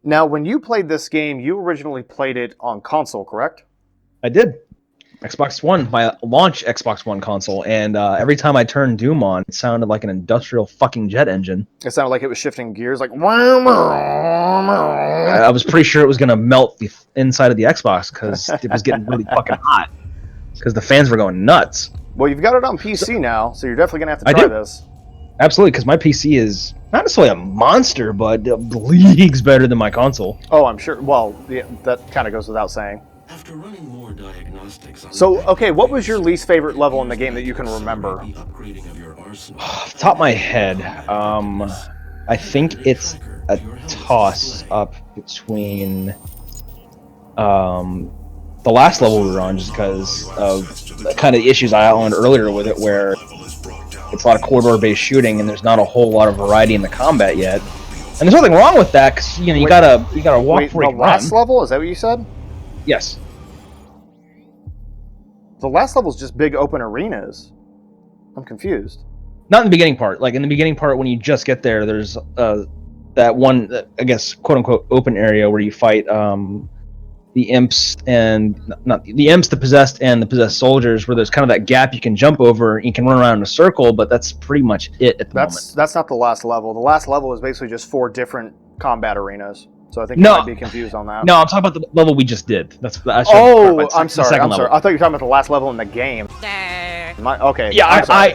Now, when you played this game, you originally played it on console, correct? I did. Xbox One, my launch Xbox One console, and every time I turned Doom on, it sounded like an industrial fucking jet engine. It sounded like it was shifting gears, like. I was pretty sure it was going to melt the inside of the Xbox because it was getting really fucking hot. Because the fans were going nuts. Well, you've got it on PC now, so you're definitely going to have to try this. Absolutely, because my PC is not necessarily a monster, but leagues better than my console. Oh, I'm sure. Well, yeah, that kind of goes without saying. After running more diagnostics on So, okay, what was your least favorite level in the game that you can remember? Off the top of my head, I think it's a toss-up between the last level we were on, just because of the kind of issues I outlined earlier with it, where it's a lot of corridor-based shooting, and there's not a whole lot of variety in the combat yet. And there's nothing wrong with that, because you gotta walk before you can run. The last level? Is that what you said? Yes. The last level is just big open arenas. I'm confused. Not in the beginning part. Like in the beginning part, when you just get there, there's that one, I guess, quote unquote, open area where you fight the imps and not the imps, the possessed, and the possessed soldiers. Where there's kind of that gap you can jump over. You can run around in a circle, but that's pretty much it at the moment. That's not the last level. The last level is basically just 4 different combat areas. So I think you might be confused on that. No, I'm talking about the level we just did. I'm sorry. I'm sorry. I thought you were talking about the last level in the game. Okay. Yeah,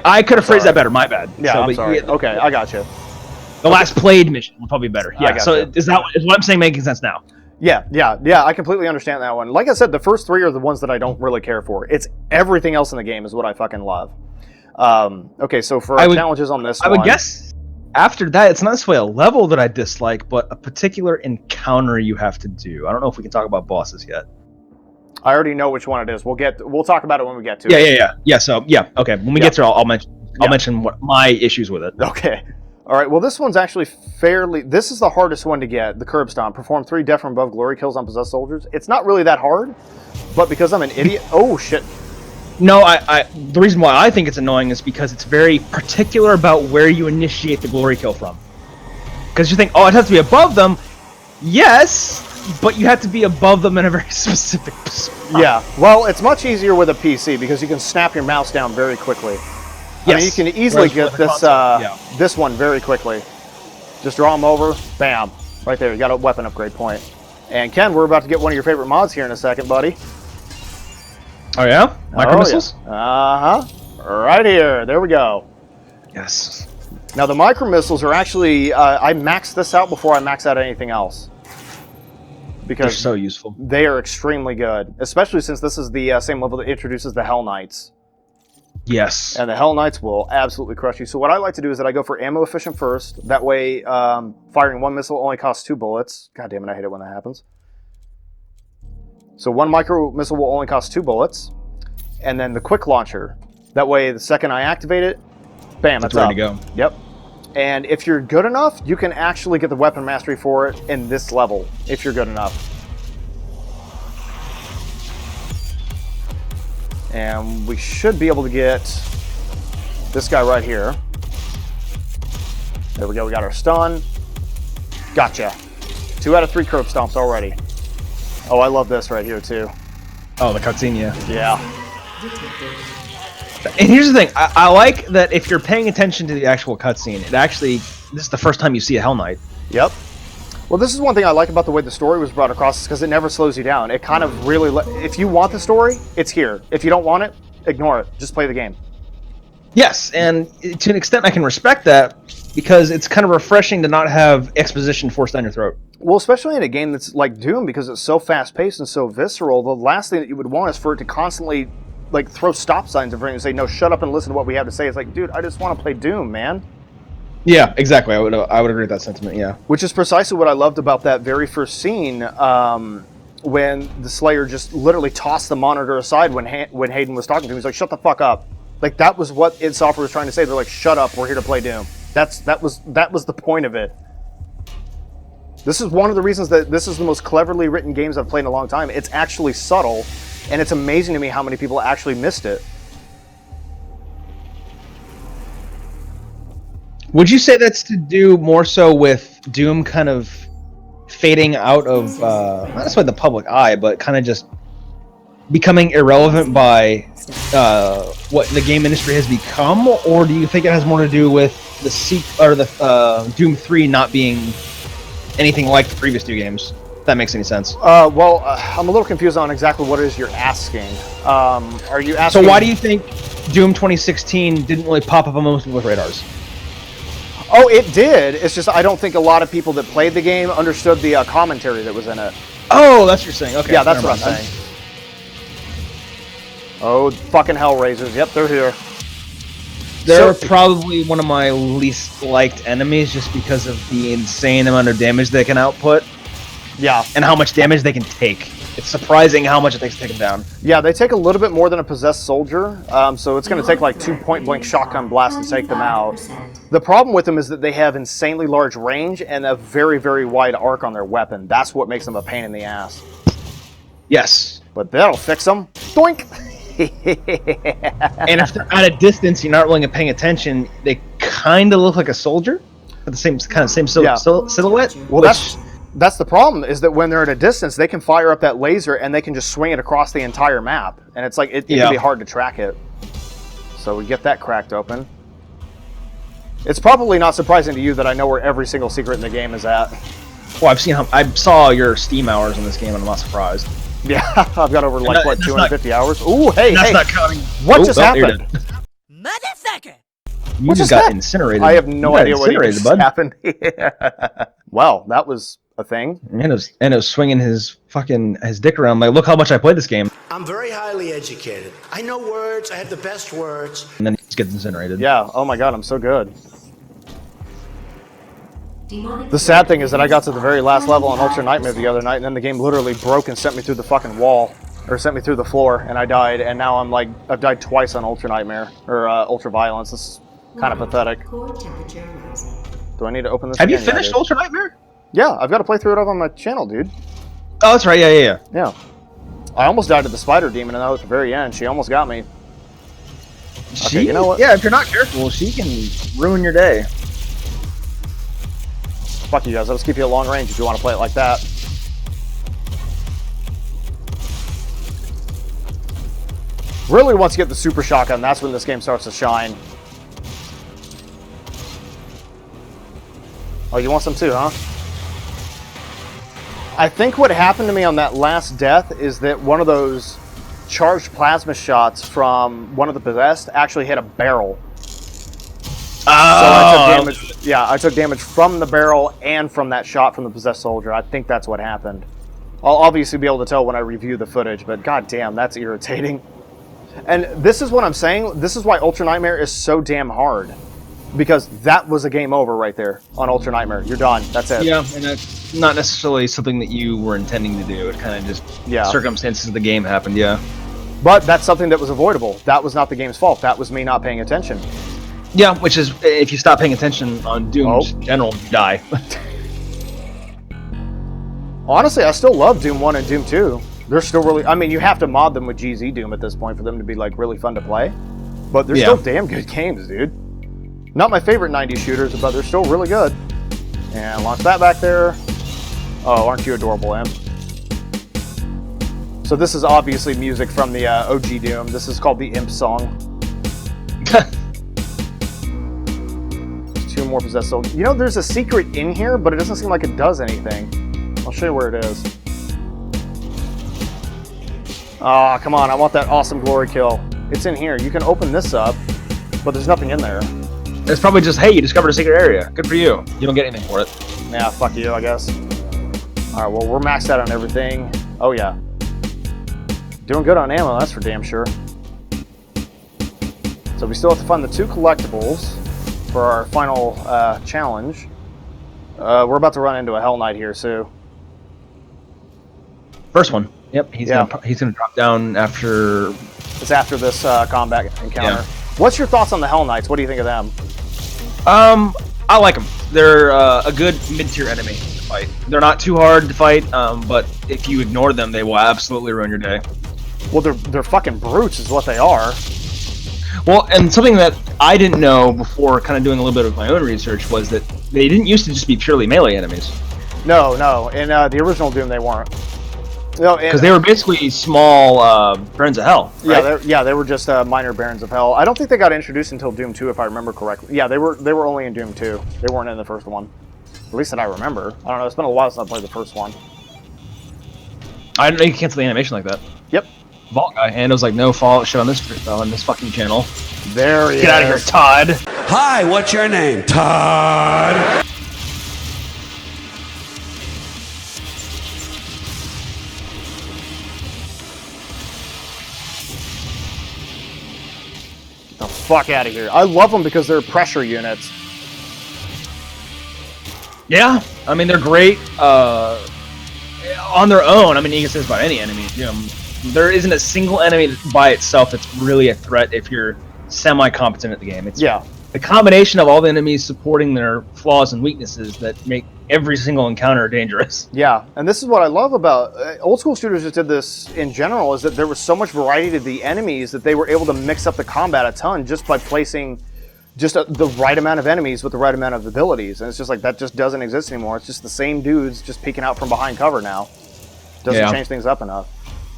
I could have phrased that better. My bad. Yeah, I'm sorry. Okay, I got you. The last played mission would probably be better. Yeah. So is what I'm saying making sense now? Yeah. I completely understand that one. Like I said, the first 3 are the ones that I don't really care for. It's everything else in the game is what I fucking love. Okay, so for our challenges on this one, I would guess after that, it's not necessarily a level that I dislike, but a particular encounter you have to do. I don't know if we can talk about bosses yet. I already know which one it is. We'll talk about it when we get to it. Yeah. So okay. When we get to it, I'll mention what my issues with it. Okay. All right. Well, this one's actually this is the hardest one to get. The curb stomp. Perform 3 death from above glory kills on possessed soldiers. It's not really that hard, but because I'm an idiot. Oh shit. No, the reason why I think it's annoying is because it's very particular about where you initiate the glory kill from. Because you think, oh, it has to be above them. Yes, but you have to be above them in a very specific spot. Yeah, well, it's much easier with a PC because you can snap your mouse down very quickly. Yes. I mean, you can easily get this one very quickly. Just draw them over, bam, right there. You got a weapon upgrade point. And Ken, we're about to get one of your favorite mods here in a second, buddy. Oh yeah? Micro missiles? Yeah. Right here. There we go. Yes. Now the micro missiles are actually I maxed this out before I max out anything else. Because they're so useful. They are extremely good, especially since this is the same level that introduces the Hell Knights. Yes. And the Hell Knights will absolutely crush you. So what I like to do is that I go for ammo efficient first. That way, firing 1 missile only costs 2 bullets. God damn it, I hate it when that happens. So 1 micro missile will only cost 2 bullets. And then the quick launcher. That way, the second I activate it, bam, it's ready to go. Yep. And if you're good enough, you can actually get the weapon mastery for it in this level, if you're good enough. And we should be able to get this guy right here. There we go, we got our stun. Gotcha. 2 out of 3 curb stomps already. Oh, I love this right here too. Oh, the cutscene, yeah. Yeah. And here's the thing, I like that if you're paying attention to the actual cutscene, this is the first time you see a Hell Knight. Yep. Well, this is one thing I like about the way the story was brought across, is because it never slows you down. It kind of really, if you want the story, it's here. If you don't want it, ignore it. Just play the game. Yes, and to an extent I can respect that, because it's kind of refreshing to not have exposition forced down your throat. Well, especially in a game that's like Doom, because it's so fast-paced and so visceral, the last thing that you would want is for it to constantly like throw stop signs in front of you and say, no, shut up and listen to what we have to say. It's like, dude, I just want to play Doom, man. Yeah, exactly. I would agree with that sentiment, yeah. Which is precisely what I loved about that very first scene, when the Slayer just literally tossed the monitor aside when Hayden was talking to him. He's like, shut the fuck up. Like, that was what id Software was trying to say. They're like, shut up, we're here to play Doom. That was the point of it. This is one of the reasons that this is the most cleverly written games I've played in a long time. It's actually subtle, and it's amazing to me how many people actually missed it. Would you say that's to do more so with Doom kind of fading out of not necessarily the public eye, but kind of just becoming irrelevant by what the game industry has become, or do you think it has more to do with the Doom 3 not being anything like the previous two games? If that makes any sense. Well, I'm a little confused on exactly what it is you're asking. Are you asking? So why do you think Doom 2016 didn't really pop up on most people's radars? Oh, it did. It's just I don't think a lot of people that played the game understood the commentary that was in it. Oh, that's what you're saying. Okay. Yeah, that's what I'm saying. Oh, fucking Hellraisers. Yep, they're here. They're probably one of my least liked enemies just because of the insane amount of damage they can output. Yeah. And how much damage they can take. It's surprising how much it takes to take them down. Yeah, they take a little bit more than a possessed soldier, so it's going to take like 2 point-blank shotgun blasts to take them out. The problem with them is that they have insanely large range and a very, very wide arc on their weapon. That's what makes them a pain in the ass. Yes. But that'll fix them. Doink! And if they're at a distance, you're not really paying attention, they kind of look like a soldier. With the same silhouette. Well, that's the problem, is that when they're at a distance, they can fire up that laser and they can just swing it across the entire map. And it's like, it can be hard to track it. So we get that cracked open. It's probably not surprising to you that I know where every single secret in the game is at. Well, I saw your Steam hours in this game and I'm not surprised. Yeah, I've got over like, 250 hours? Ooh, hey, that's not counting. What just happened? Motherfucker! You just got incinerated. I have no idea what just happened. Well, that was a thing. And it was swinging his dick around like, look how much I played this game. I'm very highly educated. I know words. I have the best words. And then he just gets incinerated. Yeah. Oh my god, I'm so good. The sad thing is that I got to the very last level on Ultra Nightmare the other night, and then the game literally broke and sent me through the fucking wall, or sent me through the floor, and I died. And now I've died twice on Ultra Nightmare or Ultra Violence. This is kind of pathetic. Do I need to open this? Have you finished Ultra Nightmare? Yeah, I've got to play through it on my channel, dude. Oh, that's right. Yeah. Yeah. I almost died to the spider demon, and that was at the very end. She almost got me. Okay, you know what? Yeah, if you're not careful, she can ruin your day. Fuck you guys, I'll just keep you at long range if you want to play it like that. Really, once you get the super shotgun, that's when this game starts to shine. Oh, you want some too, huh? I think what happened to me on that last death is that one of those charged plasma shots from one of the possessed actually hit a barrel. So I took damage. Yeah, I took damage from the barrel and from that shot from the possessed soldier. I think that's what happened. I'll obviously be able to tell when I review the footage, but goddamn, that's irritating. And this is what I'm saying. This is why Ultra Nightmare is so damn hard, because that was a game over right there on Ultra Nightmare. You're done. That's it. Yeah, and that's not necessarily something that you were intending to do. It kind of just circumstances of the game happened. Yeah. But that's something that was avoidable. That was not the game's fault. That was me not paying attention. Yeah, which is, if you stop paying attention on Doom in general, you die. Honestly, I still love Doom 1 and Doom 2. They're still really, I mean, you have to mod them with GZ Doom at this point for them to be like really fun to play. But they're still damn good games, dude. Not my favorite 90s shooters, but they're still really good. And launch that back there. Oh, aren't you adorable, Imp? So this is obviously music from the OG Doom. This is called the Imp song. Two more possessed souls. You know, there's a secret in here, but it doesn't seem like it does anything. I'll show you where it is. Ah, come on, I want that awesome glory kill. It's in here. You can open this up, but there's nothing in there. It's probably just, hey, you discovered a secret area. Good for you. You don't get anything for it. Yeah, fuck you, I guess. Alright, well, we're maxed out on everything. Oh, yeah. Doing good on ammo, that's for damn sure. So we still have to find the 2 collectibles for our final challenge. We're about to run into a Hell Knight here, Sue. First one. Yep, he's gonna drop down after. It's after this combat encounter. Yeah. What's your thoughts on the Hell Knights? What do you think of them? I like them. They're a good mid-tier enemy to fight. They're not too hard to fight, but if you ignore them, they will absolutely ruin your day. Well, they're fucking brutes, is what they are. Well, and something that I didn't know before kind of doing a little bit of my own research was that they didn't used to just be purely melee enemies. No. In the original Doom, they weren't. No, Because they were basically small Barons of Hell. Right? Yeah, they were just minor Barons of Hell. I don't think they got introduced until Doom 2, if I remember correctly. Yeah, they were only in Doom 2. They weren't in the first one. At least that I remember. I don't know. It's been a while since I played the first one. I didn't know you could cancel the animation like that. Yep. Vault guy, and it was like no Fallout shit on this fucking channel. There he is. Get out of here, Todd. Hi, what's your name? Todd. Get the fuck out of here. I love them because they're pressure units. Yeah, I mean they're great on their own. I mean you can say this about any enemy. You know, there isn't a single enemy by itself that's really a threat if you're semi-competent at the game. It's the combination of all the enemies supporting their flaws and weaknesses that make every single encounter dangerous. Yeah, and this is what I love about old school shooters just did this in general, is that there was so much variety to the enemies that they were able to mix up the combat a ton just by placing just the right amount of enemies with the right amount of abilities. And it's just like, that just doesn't exist anymore. It's just the same dudes just peeking out from behind cover now. Doesn't change things up enough.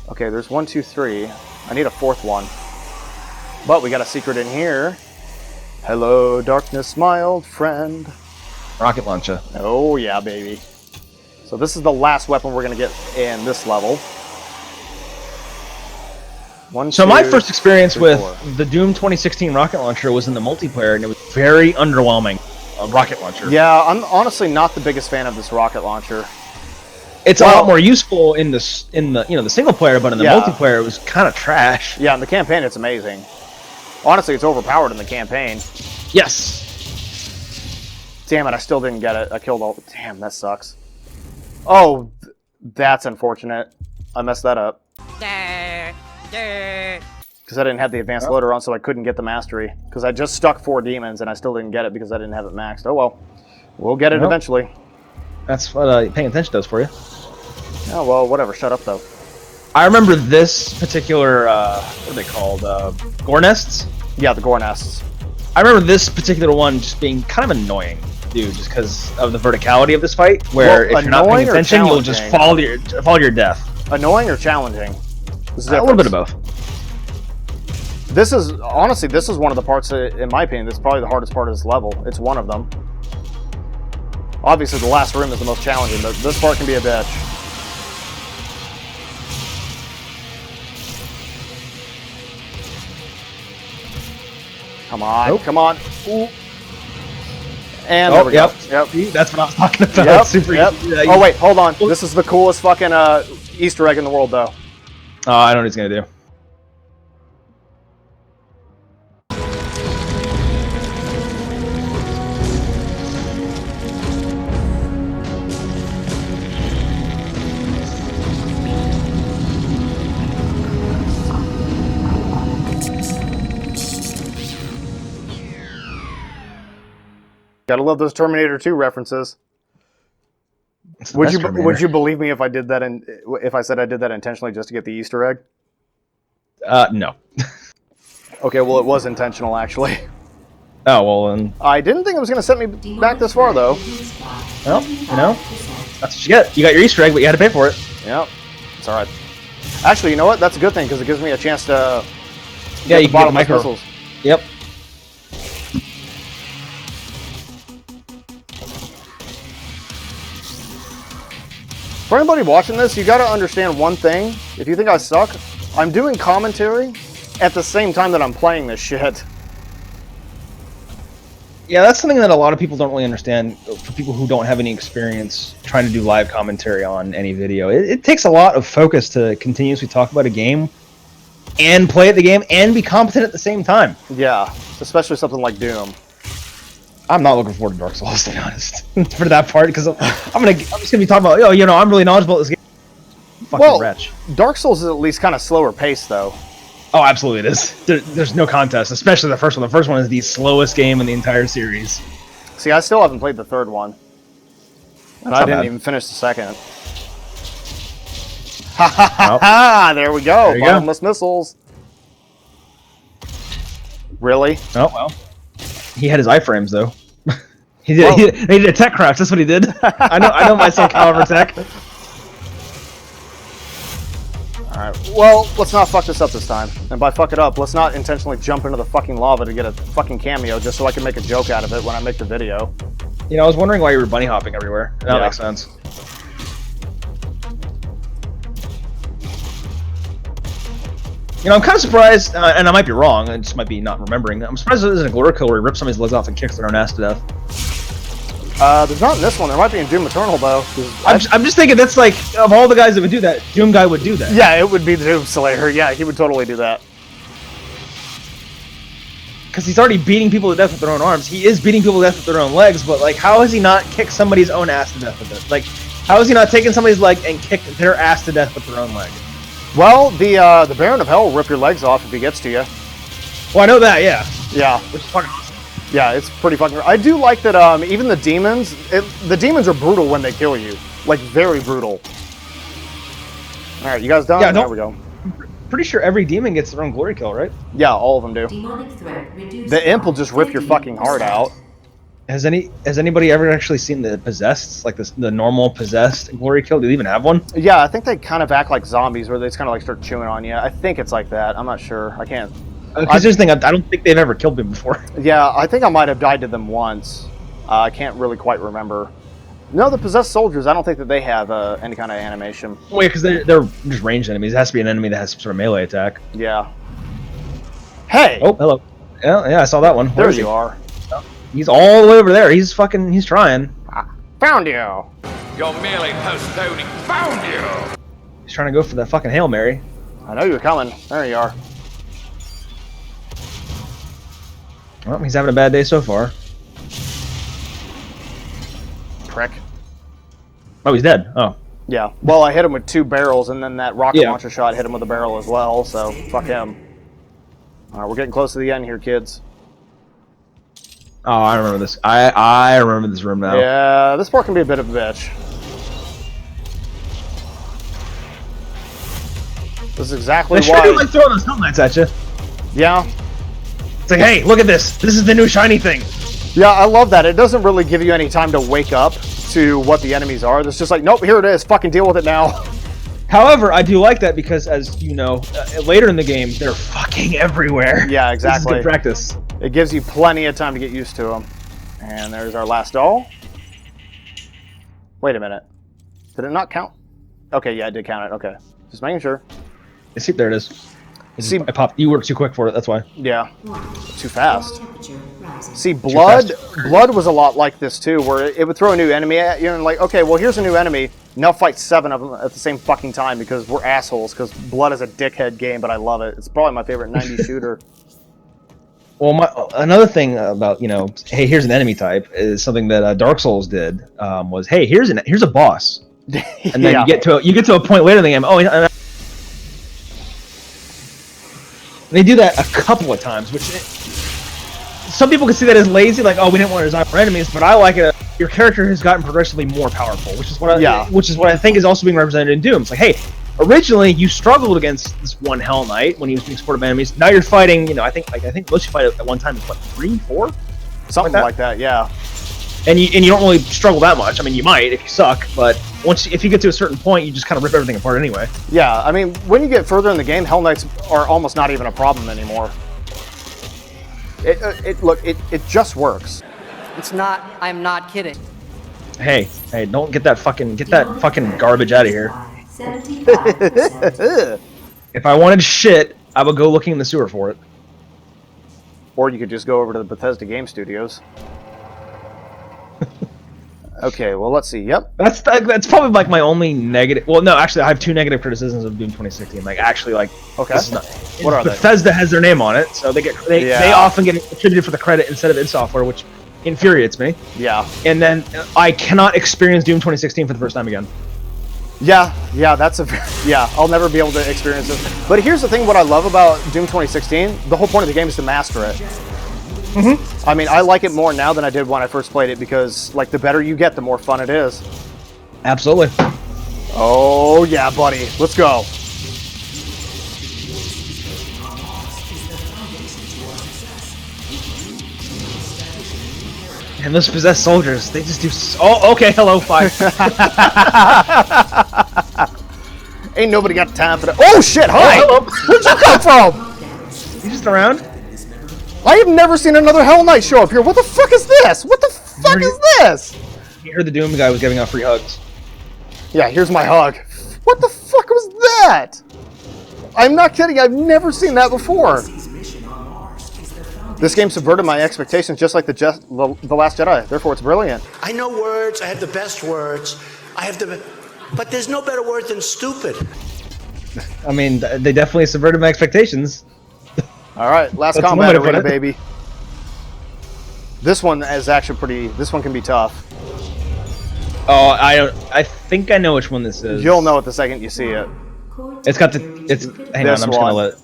Okay, there's 1, 2, 3. I need a fourth one. But we got a secret in here. Hello, darkness, my old friend. Rocket launcher. Oh, yeah, baby. So this is the last weapon we're going to get in this level. So my first experience with the Doom 2016 rocket launcher was in the multiplayer, and it was very underwhelming. Rocket launcher. Yeah, I'm honestly not the biggest fan of this rocket launcher. It's a lot more useful in the the single player, but in the multiplayer it was kind of trash. Yeah, in the campaign it's amazing. Honestly, it's overpowered in the campaign. Yes. Damn it, I still didn't get it. I killed all. Damn, that sucks. Oh, that's unfortunate. I messed that up. Because I didn't have the advanced loader on, so I couldn't get the mastery. Because I just stuck 4 demons, and I still didn't get it because I didn't have it maxed. Oh well. We'll get it eventually. That's what paying attention does for you. Oh well, whatever. Shut up, though. I remember this particular, what are they called? Gore nests? Yeah, the gore nests. I remember this particular one just being kind of annoying, dude, just because of the verticality of this fight, where if you're not paying attention, you'll just fall to your death. Annoying or challenging? A little bit of both. This is, honestly, this is one of the parts, in my opinion, that's probably the hardest part of this level. It's one of them. Obviously, the last room is the most challenging, but this part can be a bitch. Come on, come on. Ooh. And there we go. Yep. That's what I was talking about. Super easy. Oh, wait, hold on. This is the coolest fucking Easter egg in the world, though. Oh, I know what he's going to do. Gotta love those Terminator 2 references. Would you believe me if I did that if I said I did that intentionally just to get the Easter egg? No. Okay, well, it was intentional actually. Oh well, then. I didn't think it was gonna set me back this far though. Well, you know, that's what you get. You got your Easter egg, but you had to pay for it. Yep, it's all right. Actually, you know what? That's a good thing because it gives me a chance to. Yeah, you can get micro missiles. Yep. For anybody watching this, you got to understand one thing. If you think I suck, I'm doing commentary at the same time that I'm playing this shit. Yeah, that's something that a lot of people don't really understand. For people who don't have any experience trying to do live commentary on any video, it takes a lot of focus to continuously talk about a game and play at the game and be competent at the same time. Yeah, especially something like Doom. I'm not looking forward to Dark Souls, to be honest, for that part, because I'm just gonna be talking about, oh, you know, I'm really knowledgeable at this game. Fucking wretch. Dark Souls is at least kind of slower paced, though. Oh, absolutely, it is. There's no contest, especially the first one. The first one is the slowest game in the entire series. See, I still haven't played the third one, and I didn't even finish the second. Ha ha ha ha! There we go. Bottomless missiles. Really? Oh well. He had his iframes though. He did. He did a tech craft. That's what he did. I know my Soul Calibur tech. Alright, well, let's not fuck this up this time. And by fuck it up, let's not intentionally jump into the fucking lava to get a fucking cameo just so I can make a joke out of it when I make the video. You know, I was wondering why you were bunny hopping everywhere. That makes sense. You know, I'm kind of surprised, and I might be wrong, I just might be not remembering. I'm surprised there isn't a glory kill where he rips somebody's legs off and kicks their own ass to death. There's not in this one. There might be in Doom Eternal, though. I'm just thinking that's like, of all the guys that would do that, Doom guy would do that. Yeah, it would be the Doom Slayer. Yeah, he would totally do that. Because he's already beating people to death with their own arms. He is beating people to death with their own legs, but like, how has he not kicked somebody's own ass to death with it? Like, how has he not taken somebody's leg and kicked their ass to death with their own leg? Well, the Baron of Hell will rip your legs off if he gets to you. Well, I know that, yeah. Yeah. Which is fucking awesome. Yeah, it's pretty fucking... I do like that even the demons... the demons are brutal when they kill you. Like, very brutal. Alright, you guys done? Yeah, there we go. Pretty sure every demon gets their own glory kill, right? Yeah, all of them do. Demonic threat reduced The imp will by just rip your fucking heart 50%. out. Has anybody ever actually seen the possessed, like the normal possessed glory kill? Do they even have one? Yeah, I think they kind of act like zombies where they just kind of like start chewing on you. I think it's like that. I'm not sure. I can't... Because here's the thing, I don't think they've ever killed me before. Yeah, I think I might have died to them once. I can't really quite remember. No, the possessed soldiers, I don't think that they have any kind of animation. Wait, because they're just ranged enemies. It has to be an enemy that has some sort of melee attack. Yeah. Hey! Oh, hello. Yeah, I saw that one. Where There is he? you are. He's all the way over there. He's trying. Found you! You're merely postponing. Found you! He's trying to go for that fucking Hail Mary. I know you're coming. There you are. Well, he's having a bad day so far. Prick. Oh, he's dead. Oh. Yeah. Well, I hit him with 2 barrels, and then that rocket Yeah. launcher shot hit him with a barrel as well, so fuck him. Alright, we're getting close to the end here, kids. Oh, I remember this. I remember this room now. Yeah, this part can be a bit of a bitch. This is exactly They sure why... do like throwing those helmets at you. Yeah. It's like, hey, look at this. This is the new shiny thing. Yeah, I love that. It doesn't really give you any time to wake up to what the enemies are. It's just like, nope, here it is. Fucking deal with it now. However, I do like that because, as you know, later in the game, they're fucking everywhere. Yeah, exactly. This is good practice. It gives you plenty of time to get used to them. And there's our last doll. Wait a minute. Did it not count? Okay, yeah, I did count it. Okay. Just making sure. See, there it is. See- I popped. You were too quick for it. That's why. Yeah. Too fast. Temperature rising. See, blood was a lot like this too, where it would throw a new enemy at you and like, okay, well here's a new enemy. Now fight 7 of them at the same fucking time because we're assholes. Because Blood is a dickhead game, but I love it. It's probably my favorite 90s shooter. Well, another thing about, you know, hey, here's an enemy type is something that Dark Souls did. Was, hey, here's a boss, and then Yeah. you get to a point later in the game. Oh, and they do that a couple of times, which some people can see that as lazy, like, oh, we didn't want to design for enemies, but I like it. Your character has gotten progressively more powerful, which is what I think is also being represented in Doom. It's like, hey, originally you struggled against this one Hell Knight when he was being supported by enemies. Now you're fighting, you know, I think most you fight at one time is what, 3, 4, Something like that, yeah. and you don't really struggle that much. I mean, you might if you suck, but if you get to a certain point, you just kind of rip everything apart anyway. Yeah, I mean, when you get further in the game, Hell Knights are almost not even a problem anymore. It just works. It's not. I'm not kidding. Hey, don't get that fucking garbage out of here. 75%. If I wanted shit, I would go looking in the sewer for it. Or you could just go over to the Bethesda Game Studios. Okay, well, let's see. Yep. That's probably like my only negative. Well, no, actually, I have 2 negative criticisms of Doom 2016. Like, actually, like, Okay. this is not. What are they? Bethesda has their name on it, so they Yeah. often get attributed for the credit instead of id Software, which infuriates me. Yeah. And then I cannot experience Doom 2016 for the first time again. Yeah, I'll never be able to experience this. But here's the thing, what I love about Doom 2016, the whole point of the game is to master it. I mean, I like it more now than I did when I first played it because, like, the better you get, the more fun it is. Absolutely. Oh, yeah, buddy. Let's go. And those possessed soldiers, they just do. Oh, okay. Hello, fire. Ain't nobody got time for that. Oh shit! Hi. hello. Where'd you come from? You just around? I have never seen another Hell Knight show up here. What the fuck is this? What the fuck is this? You heard the Doom guy was giving out free hugs. Yeah, here's my hug. What the fuck was that? I'm not kidding. I've never seen that before. This game subverted my expectations just like the Last Jedi. Therefore, it's brilliant. I know words. I have the best words. But there's no better word than stupid. I mean, they definitely subverted my expectations. All right, last That's combat one way to arena, put it. baby. This one is actually pretty. This one can be tough. Oh, I think I know which one this is. You'll know it the second you see it. It's got the. Hang on, I'm just gonna let it.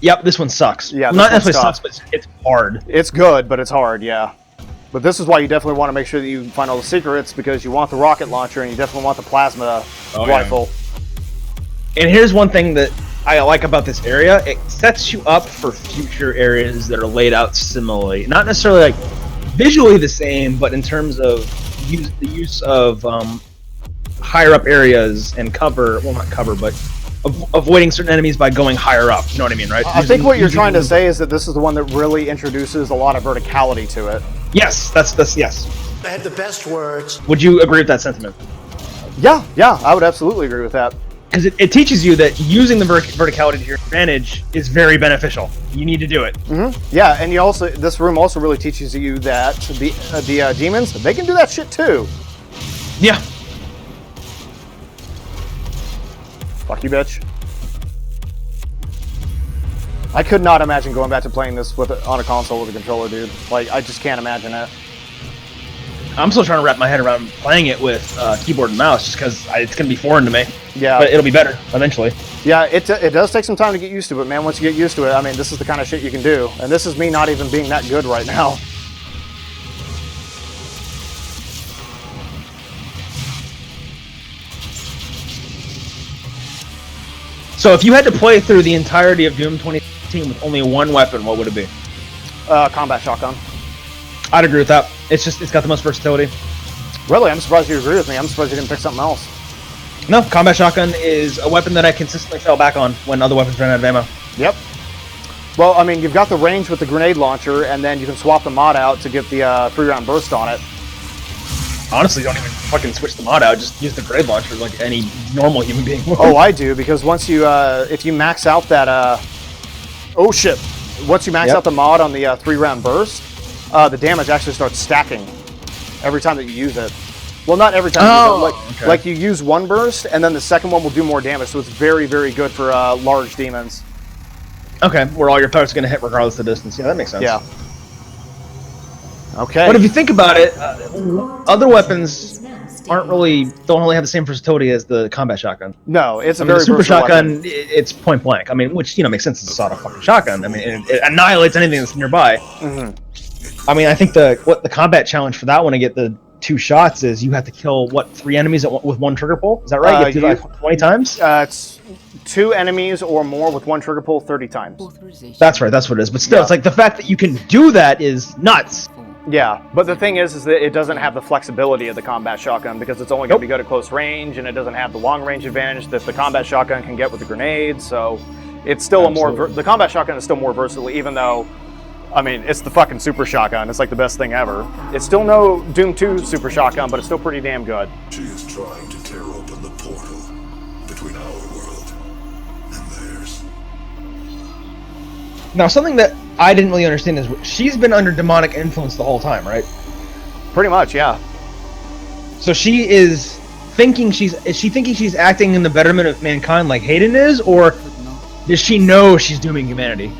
Yep. This one sucks. Yeah, this not one's necessarily tough. sucks, but it's hard. It's good, but it's hard. Yeah. But this is why you definitely want to make sure that you find all the secrets, because you want the rocket launcher and you definitely want the plasma rifle. And here's one thing that I like about this area: it sets you up for future areas that are laid out similarly. Not necessarily like visually the same, but in terms of the use of higher up areas and cover. Well, not cover, but avoiding certain enemies by going higher up. You know what I mean, right? I think what you're trying to say is that this is the one that really introduces a lot of verticality to it. Yes, that's yes. I have the best words. Would you agree with that sentiment? Yeah, I would absolutely agree with that. Because it teaches you that using the verticality to your advantage is very beneficial. You need to do it. Yeah, and this room also really teaches you that the demons, they can do that shit too. Yeah. Fuck you, bitch. I could not imagine going back to playing this on a console with a controller, dude. Like, I just can't imagine it. I'm still trying to wrap my head around playing it with keyboard and mouse, just because it's going to be foreign to me. Yeah. But it'll be better eventually. Yeah, it does take some time to get used to it, man. Once you get used to it, I mean, this is the kind of shit you can do. And this is me not even being that good right now. So if you had to play through the entirety of Doom 2016 with only one weapon, what would it be? Combat shotgun. I'd agree with that. It's got the most versatility. Really? I'm surprised you agree with me. I'm surprised you didn't pick something else. No, combat shotgun is a weapon that I consistently fell back on when other weapons ran out of ammo. Yep. Well, I mean, you've got the range with the grenade launcher, and then you can swap the mod out to get the 3-round burst on it. Honestly, don't even fucking switch the mod out. Just use the grenade launcher like any normal human being would. Oh, I do, because once you, if you max out that, oh shit. Once you max out the mod on the 3-round burst, the damage actually starts stacking every time that you use it. Well, not every time you use it. Like you use one burst, and then the second one will do more damage, so it's very, very good for large demons. Okay, where all your pokes are going to hit regardless of the distance. Yeah, that makes sense. Yeah. Okay. But if you think about it, other weapons don't really have the same versatility as the combat shotgun. No, it's a I mean, very the super versatile shotgun, weapon. it's point blank. I mean, which makes sense. It's a sawed-off fucking shotgun. I mean, it annihilates anything that's nearby. Mm-hmm. I mean, I think the combat challenge for that one to get the 2 shots is you have to kill 3 enemies with 1 trigger pull. Is that right? You have to do like 20 times. It's 2 enemies or more with 1 trigger pull 30 times. That's right. That's what it is. But still, it's like the fact that you can do that is nuts. Yeah, but the thing is that it doesn't have the flexibility of the combat shotgun, because it's only going to be good at close range, and it doesn't have the long range advantage that the combat shotgun can get with the grenades. So it's still the combat shotgun is still more versatile, even though, I mean, it's the fucking super shotgun. It's like the best thing ever. It's still no Doom 2 super shotgun, but it's still pretty damn good. She is trying to tear open the portal between our world and theirs. Now, something that I didn't really understand is she's been under demonic influence the whole time, right? Pretty much, yeah. So she is thinking she's acting in the betterment of mankind like Hayden is, or does she know she's dooming humanity?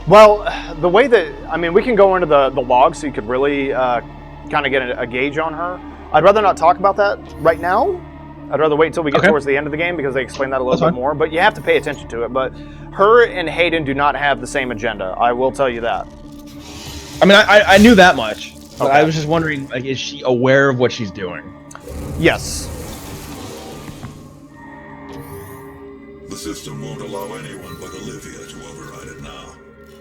Well, the way that, I mean, we can go into the log so you could really kind of get a gauge on her. I'd rather not talk about that right now. I'd rather wait until we get towards the end of the game, because they explain that a little bit more. But you have to pay attention to it. But her and Hayden do not have the same agenda. I will tell you that. I mean, I knew that much. But I was just wondering, like, is she aware of what she's doing? Yes. The system won't allow anyone but Olivia to override it now.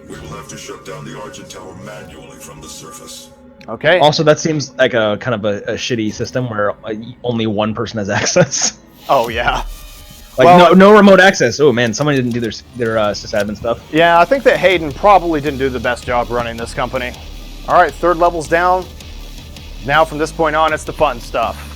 We will have to shut down the Argent Tower manually from the surface. Okay. Also, that seems like a kind of a shitty system where only one person has access. Oh yeah. Like Well, no remote access. Oh man, somebody didn't do their sysadmin stuff. Yeah, I think that Hayden probably didn't do the best job running this company. All right, third level's down. Now from this point on, it's the fun stuff.